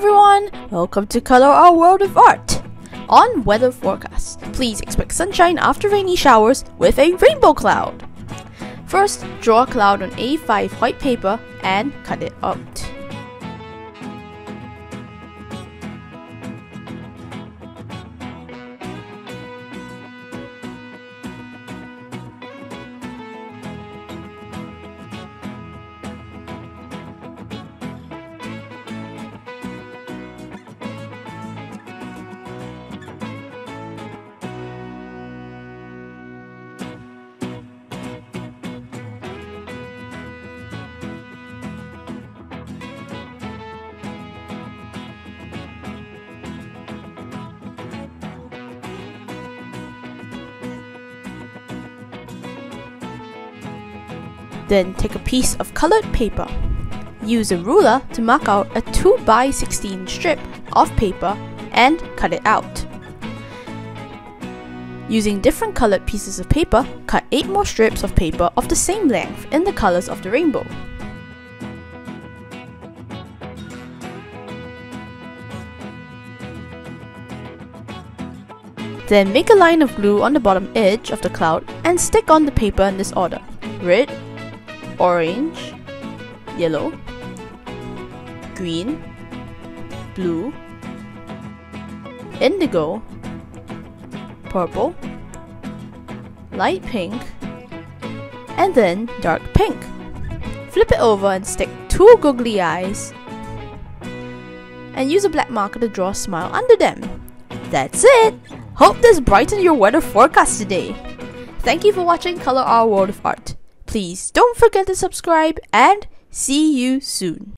everyone! Welcome to Color Our World of Art! On weather forecast, please expect sunshine after rainy showers with a rainbow cloud. First, draw a cloud on A5 white paper and cut it out. Then take a piece of colored paper. Use a ruler to mark out a 2x16 strip of paper and cut it out. Using different colored pieces of paper, cut 8 more strips of paper of the same length in the colors of the rainbow. Then make a line of glue on the bottom edge of the cloud and stick on the paper in this order: red, orange, yellow, green, blue, indigo, purple, light pink, and then dark pink. Flip it over and stick 2 googly eyes and use a black marker to draw a smile under them. That's it! Hope this brightened your weather forecast today. Thank you for watching Color Our World of Art. Please don't forget to subscribe and see you soon.